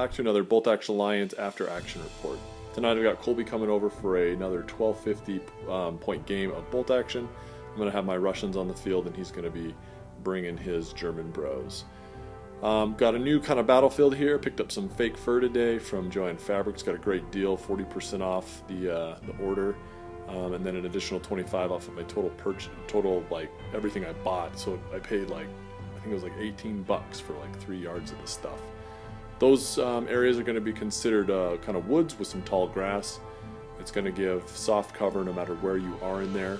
back to another Bolt Action Alliance after action report. Tonight I've got Colby coming over for another 1250 point game of Bolt Action. I'm going to have my Russians on the field and he's going to be bringing his German bros. Got a new kind of battlefield here. Picked up some fake fur today from Joann Fabrics. Got a great deal, 40% off the order, and then an additional 25 off of my total like everything I bought. So I paid like, I think it was like 18 bucks for like 3 yards of the stuff. Those areas are going to be considered kind of woods with some tall grass. It's going to give soft cover no matter where you are in there.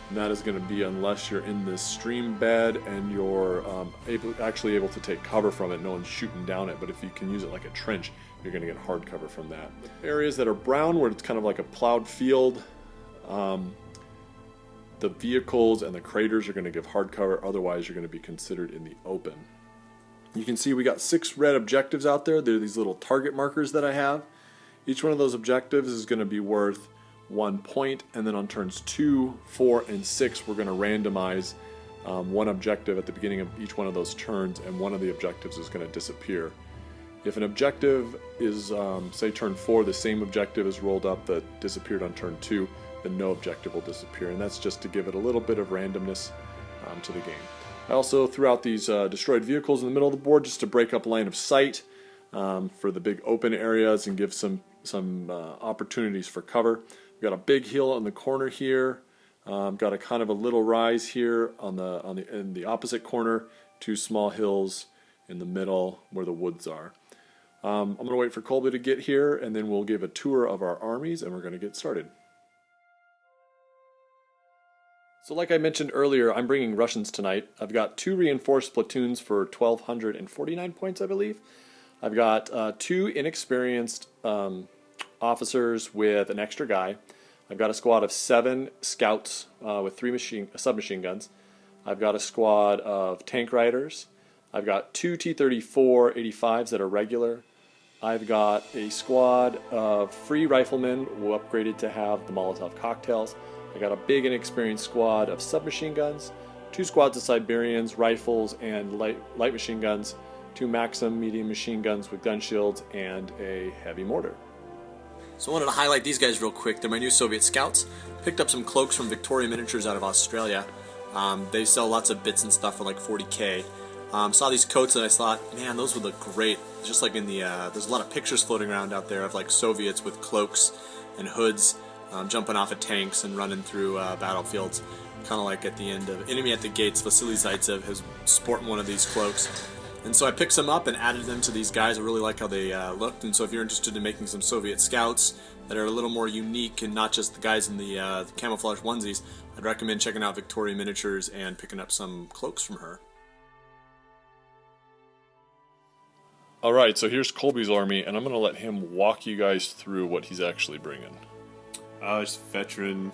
And that is going to be unless you're in this stream bed and you're actually able to take cover from it. No one's shooting down it, but if you can use it like a trench, you're going to get hard cover from that. Areas that are brown where it's kind of like a plowed field, the vehicles and the craters are going to give hard cover. Otherwise, you're going to be considered in the open. You can see we got 6 red objectives out there. They're these little target markers that I have. Each one of those objectives is going to be worth 1 point, and then on turns 2, 4, and 6 we're going to randomize one objective at the beginning of each one of those turns, and one of the objectives is going to disappear. If an objective is, say turn 4, the same objective is rolled up that disappeared on turn 2, then no objective will disappear, and that's just to give it a little bit of randomness to the game. I also threw out these destroyed vehicles in the middle of the board just to break up line of sight for the big open areas and give some opportunities for cover. We've got a big hill in the corner here. Got a kind of a little rise here in the opposite corner. 2 small hills in the middle where the woods are. I'm going to wait for Colby to get here, and then we'll give a tour of our armies, and we're going to get started. So like I mentioned earlier, I'm bringing Russians tonight. I've got 2 reinforced platoons for 1,249 points, I believe. I've got 2 inexperienced officers with an extra guy. I've got a squad of 7 scouts with 3 submachine guns. I've got a squad of tank riders. I've got 2 T-34 85s that are regular. I've got a squad of free riflemen who upgraded to have the Molotov cocktails. I got a big inexperienced squad of submachine guns, 2 squads of Siberians, rifles, and light machine guns, 2 Maxim medium machine guns with gun shields, and a heavy mortar. So I wanted to highlight these guys real quick. They're my new Soviet Scouts. Picked up some cloaks from Victoria Miniatures out of Australia. They sell lots of bits and stuff for like 40K. Saw these coats and I thought, man, those would look great. Just like in the, there's a lot of pictures floating around out there of like Soviets with cloaks and hoods jumping off of tanks and running through battlefields. Kind of like at the end of Enemy at the Gates, Vasily Zaitsev is sporting one of these cloaks. And so I picked some up and added them to these guys. I really like how they looked, and so if you're interested in making some Soviet Scouts that are a little more unique and not just the guys in the camouflage onesies, I'd recommend checking out Victoria Miniatures and picking up some cloaks from her. Alright, so here's Colby's army, and I'm going to let him walk you guys through what he's actually bringing. There's veteran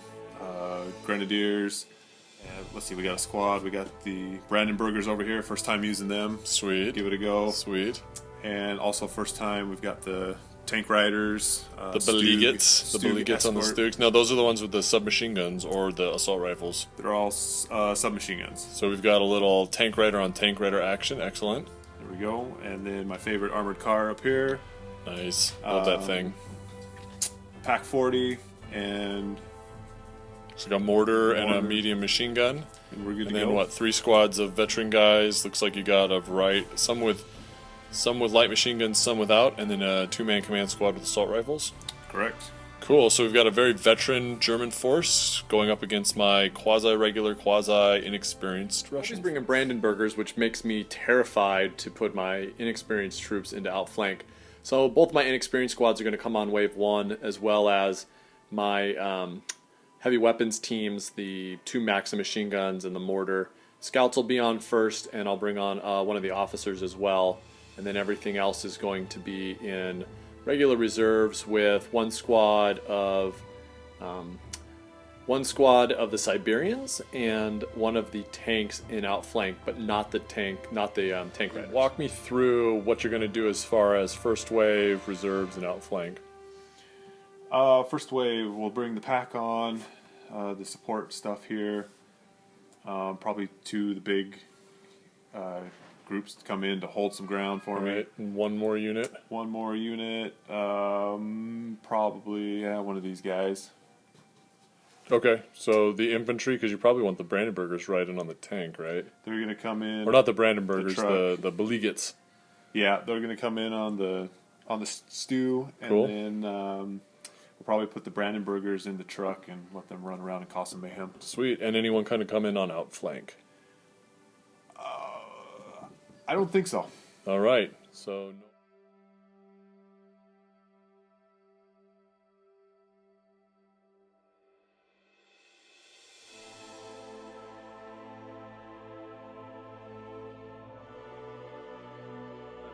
grenadiers. Let's see, we got a squad. We got the Brandenburgers over here. First time using them. Sweet. Give it a go. Sweet. And also first time we've got the tank riders. The Beligets. The Beligets on the Stugs. No, those are the ones with the submachine guns or the assault rifles. They're all submachine guns. So we've got a little tank rider on tank rider action. Excellent. There we go. And then my favorite armored car up here. Nice. Love that thing. Pack 40 and... So we got mortar and a medium machine gun. And we're good and to then go. what, 3 squads of veteran guys. Looks like you got some with light machine guns, some without, and then a 2-man command squad with assault rifles. Correct. Cool, so we've got a very veteran German force going up against my quasi-regular, quasi-inexperienced Russians. I'm bringing Brandenburgers, which makes me terrified to put my inexperienced troops into outflank. So both my inexperienced squads are going to come on wave 1, as well as my heavy weapons teams, the 2 Maxim machine guns and the mortar. Scouts will be on first, and I'll bring on one of the officers as well. And then everything else is going to be in regular reserves with 1 squad of the Siberians and 1 of the tanks in outflank, but not the tank riders. Walk me through what you're going to do as far as first wave, reserves, and outflank. First wave, we'll bring the pack on, the support stuff here, probably 2 the big groups to come in to hold some ground for me. Right, and one more unit. One more unit, probably one of these guys. Okay, so the infantry, because you probably want the Brandenburgers riding on the tank, right? They're gonna come in. Or not the Brandenburgers, truck. the Beligets. Yeah, they're gonna come in on the stew, and Cool. then we'll probably put the Brandenburgers in the truck and let them run around and cause some mayhem. Sweet, and anyone kind of come in on outflank. I don't think so. All right, so.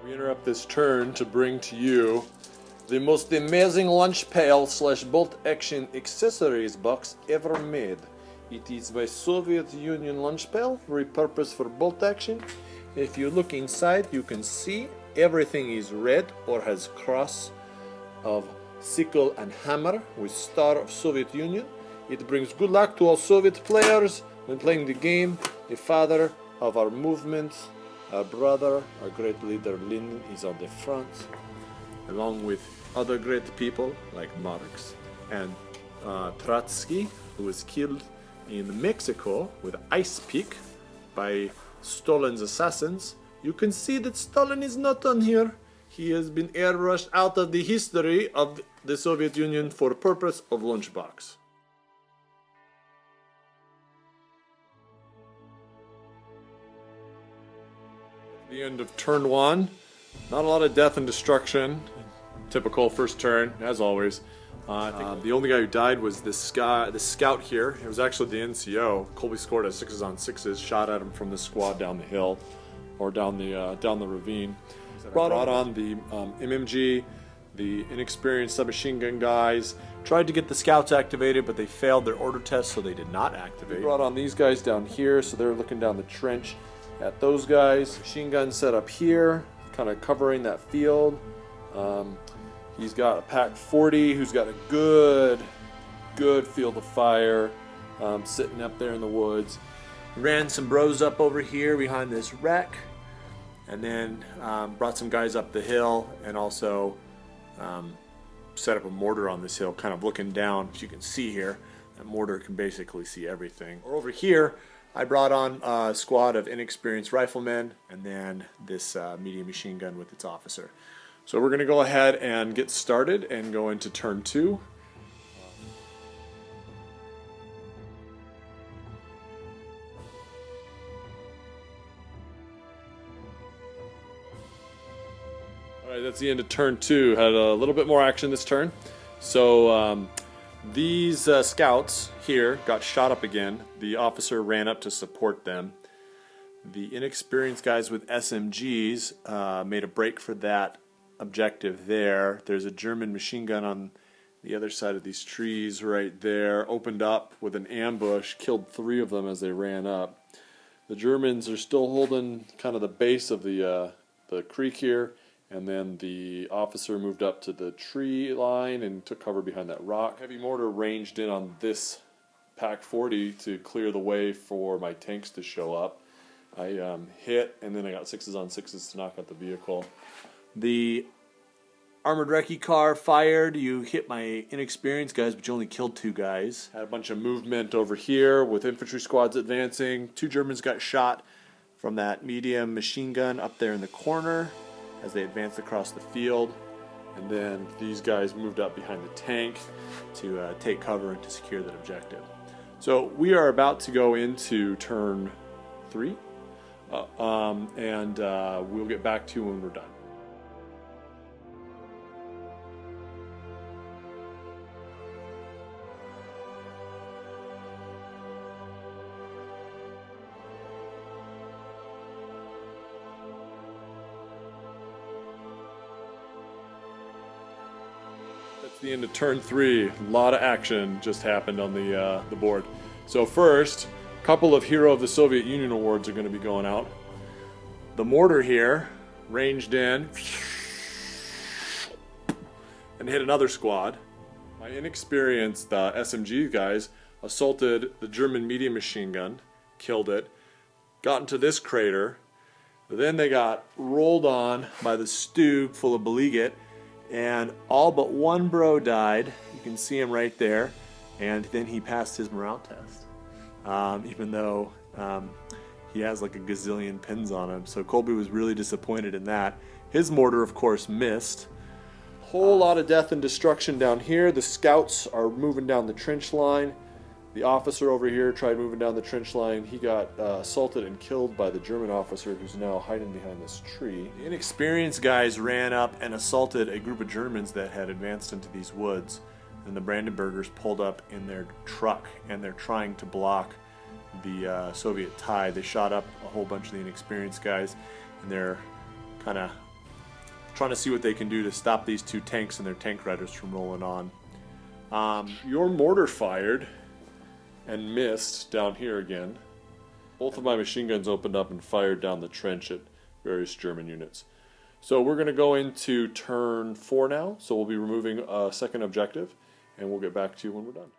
We interrupt this turn to bring to you the most amazing lunch pail / bolt action accessories box ever made. It is by Soviet Union lunch pail, repurposed for bolt action. If you look inside, you can see everything is red or has cross of sickle and hammer with star of Soviet Union. It brings good luck to all Soviet players when playing the game. The father of our movement, our brother, our great leader Lenin is on the front, along with other great people like Marx and Trotsky, who was killed in Mexico with ice pick by Stalin's assassins. You can see that Stalin is not on here. He has been airbrushed out of the history of the Soviet Union for purpose of lunchbox. The end of turn one. Not a lot of death and destruction. Typical first turn, as always. The only guy who died was this scout here. It was actually the NCO. Colby scored a 6s on 6s, shot at him from the squad down the hill, or down the ravine. Brought on the MMG, the inexperienced submachine gun guys. Tried to get the scouts activated, but they failed their order test, so they did not activate. We brought on these guys down here, so they're looking down the trench at those guys. Machine gun set up here, kind of covering that field. He's got a Pack 40 who's got a good field of fire, sitting up there in the woods. Ran some bros up over here behind this wreck, and then brought some guys up the hill, and also set up a mortar on this hill, kind of looking down. As you can see here, that mortar can basically see everything. Or over here, I brought on a squad of inexperienced riflemen, and then this medium machine gun with its officer. So we're going to go ahead and get started and go into turn two. Alright, that's the end of turn two. Had a little bit more action this turn. So these scouts here got shot up again. The officer ran up to support them. The inexperienced guys with SMGs made a break for that objective there. There's a German machine gun on the other side of these trees right there. Opened up with an ambush, killed 3 of them as they ran up. The Germans are still holding kind of the base of the creek here, and then the officer moved up to the tree line and took cover behind that rock. Heavy mortar ranged in on this Pack 40 to clear the way for my tanks to show up. I hit, and then I got 6s on 6s to knock out the vehicle. The armored recce car fired. You hit my inexperienced guys, but you only killed 2 guys. Had a bunch of movement over here with infantry squads advancing. 2 Germans got shot from that medium machine gun up there in the corner as they advanced across the field. And then these guys moved up behind the tank to take cover and to secure that objective. So we are about to go into turn 3, and we'll get back to you when we're done. That's the end of turn 3. A lot of action just happened on the board. So first, a couple of Hero of the Soviet Union awards are going to be going out. The mortar here ranged in and hit another squad. My inexperienced SMG guys assaulted the German medium machine gun, killed it, got into this crater, But then they got rolled on by the Stug full of Belegat, and all but one bro died. You can see him right there. And then he passed his morale test, even though he has like a gazillion pins on him. So Colby was really disappointed in that. His mortar, of course, missed. Whole lot of death and destruction down here. The scouts are moving down the trench line. The officer over here tried moving down the trench line. He got assaulted and killed by the German officer who's now hiding behind this tree. The inexperienced guys ran up and assaulted a group of Germans that had advanced into these woods. And the Brandenburgers pulled up in their truck, and they're trying to block the Soviet tide. They shot up a whole bunch of the inexperienced guys, and they're kind of trying to see what they can do to stop these two tanks and their tank riders from rolling on. Your mortar fired and missed down here again. Both of my machine guns opened up and fired down the trench at various German units. So we're going to go into turn 4 now, so we'll be removing a second objective, and we'll get back to you when we're done.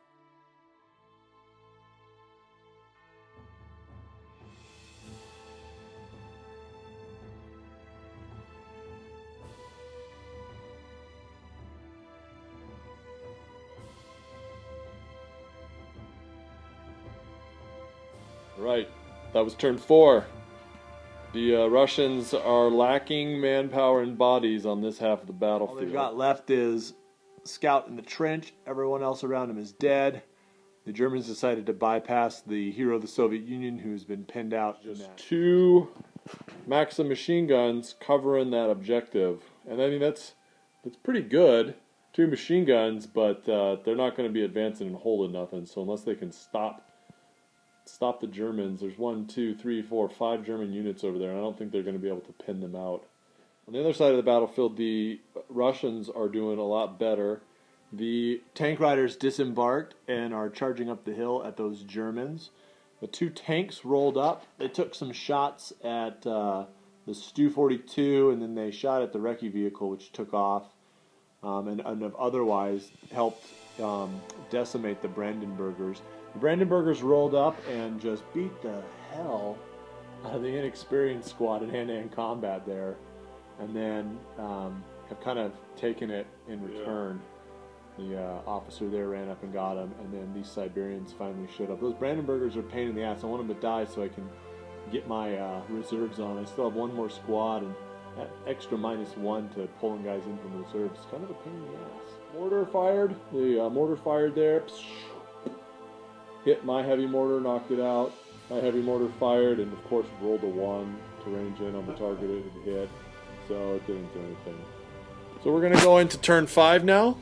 Right, that was turn 4. The Russians are lacking manpower and bodies on this half of the battlefield. All they've got left is Scout in the trench. Everyone else around him is dead. The Germans decided to bypass the hero of the Soviet Union, who's been pinned out. Just 2 Maxim machine guns covering that objective. And I mean, that's pretty good. 2 machine guns, but they're not going to be advancing and holding nothing. So unless they can stop the Germans, there's 1, 2, 3, 4, 5 German units over there, and I don't think they're going to be able to pin them out. On the other side of the battlefield, the Russians are doing a lot better. The tank riders disembarked and are charging up the hill at those Germans. The 2 tanks rolled up. They took some shots at the Stu-42, and then they shot at the recce vehicle, which took off, and have otherwise helped decimate the Brandenburgers. The Brandenburgers rolled up and just beat the hell out of the inexperienced squad in hand-to-hand combat there, and then have kind of taken it in return. The officer there ran up and got him, and then these Siberians finally showed up. Those Brandenburgers are a pain in the ass. I want them to die so I can get my reserves on. I still have 1 more squad, and that extra -1 to pulling guys in from reserves is kind of a pain in the ass. Mortar fired. The mortar fired there. Hit my heavy mortar, knocked it out. My heavy mortar fired, and of course rolled a 1 to range in on the target it had hit. So it didn't do anything. So we're going to go into turn 5 now.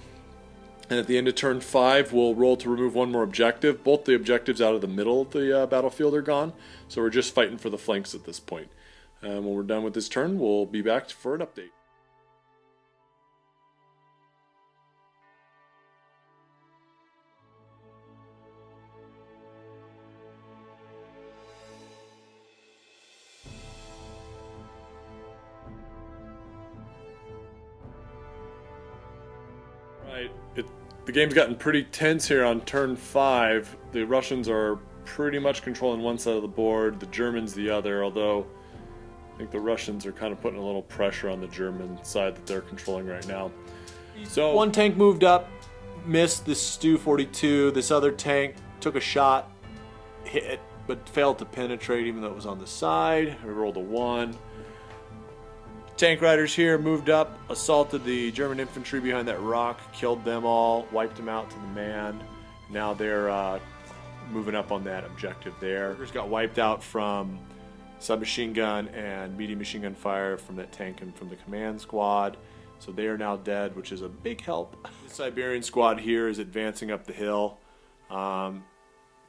And at the end of turn 5, we'll roll to remove 1 more objective. Both the objectives out of the middle of the battlefield are gone. So we're just fighting for the flanks at this point. And when we're done with this turn, we'll be back for an update. Right. The game's gotten pretty tense here on turn 5. The Russians are pretty much controlling one side of the board, the Germans the other, although I think the Russians are kind of putting a little pressure on the German side that they're controlling right now. So 1 tank moved up, missed the Stu-42. This other tank took a shot, hit, but failed to penetrate even though it was on the side. We rolled a 1. Tank riders here moved up, assaulted the German infantry behind that rock, killed them all, wiped them out to the man. Now they're moving up on that objective there. Just got wiped out from submachine gun and medium machine gun fire from that tank and from the command squad. So they are now dead, which is a big help. The Siberian squad here is advancing up the hill, trying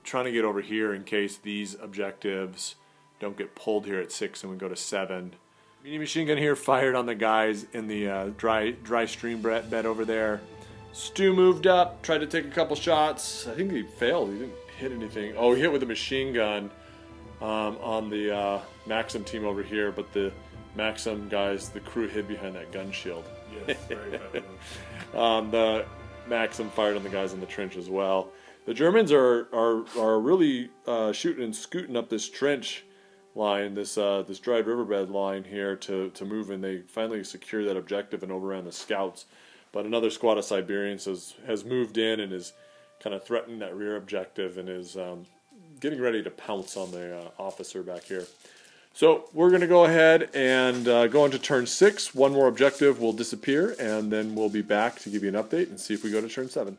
to get over here in case these objectives don't get pulled here at 6 and we go to 7. Medium machine gun here fired on the guys in the dry stream bed over there. Stu moved up, tried to take a couple shots. I think he failed. He didn't hit anything. Oh, he hit with a machine gun on the Maxim team over here, but the Maxim guys, the crew hid behind that gun shield. Yes, very effective. The Maxim fired on the guys in the trench as well. The Germans are really shooting and scooting up this trench line, this dried riverbed line here to move, and they finally secure that objective and overran the scouts. But another squad of Siberians has moved in and is kind of threatening that rear objective and is getting ready to pounce on the officer back here. So we're going to go ahead and go into turn 6. One more objective will disappear, and then we'll be back to give you an update and see if we go to turn 7.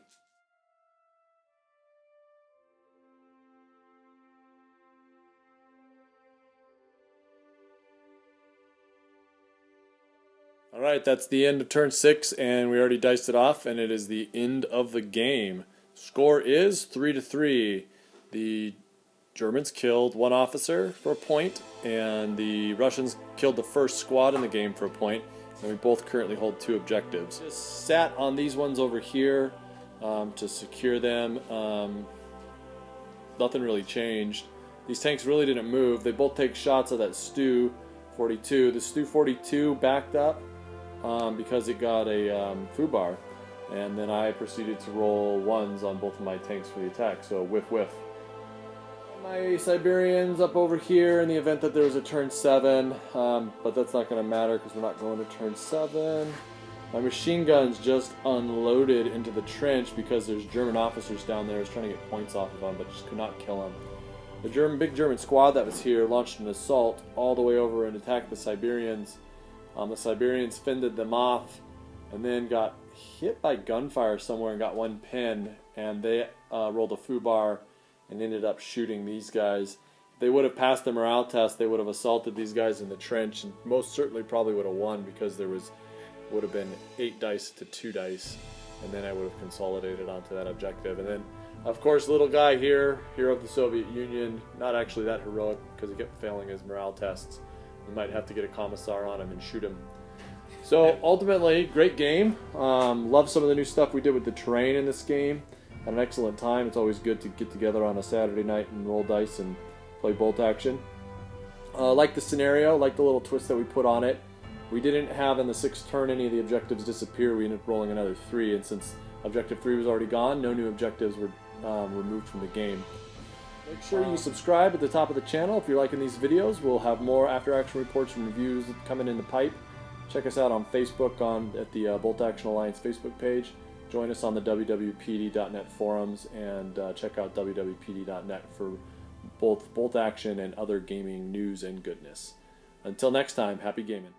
Alright, that's the end of turn 6, and we already diced it off, and it is the end of the game. Score is 3-3. The Germans killed one officer for a point, and the Russians killed the first squad in the game for a point, and we both currently hold 2 objectives. Just sat on these ones over here to secure them. Nothing really changed. These tanks really didn't move. They both take shots of that Stu-42. The Stu-42 backed up because it got a FUBAR, and then I proceeded to roll 1s on both of my tanks for the attack, so whiff. My Siberians up over here in the event that there was a turn 7, but that's not going to matter because we're not going to turn 7. My machine guns just unloaded into the trench because there's German officers down there. I was trying to get points off of them, but just could not kill them. The big German squad that was here launched an assault all the way over and attacked the Siberians. The Siberians fended them off and then got hit by gunfire somewhere and got 1 pin, and they rolled a FUBAR and ended up shooting these guys. If they would have passed the morale test, they would have assaulted these guys in the trench and most certainly probably would have won because there would have been 8 dice to 2 dice, and then I would have consolidated onto that objective. And then, of course, little guy here, hero of the Soviet Union, not actually that heroic because he kept failing his morale tests. We might have to get a commissar on him and shoot him. So ultimately, great game. Love some of the new stuff we did with the terrain in this game. Had an excellent time. It's always good to get together on a Saturday night and roll dice and play bolt action. Like the scenario, like the little twist that we put on it. We didn't have in the 6th turn any of the objectives disappear. We ended up rolling another 3, and since objective 3 was already gone, no new objectives were removed from the game. Make sure you subscribe at the top of the channel if you're liking these videos. We'll have more after-action reports and reviews coming in the pipe. Check us out on Facebook at the Bolt Action Alliance Facebook page. Join us on the wwpd.net forums, and check out wwpd.net for both Bolt Action and other gaming news and goodness. Until next time, happy gaming.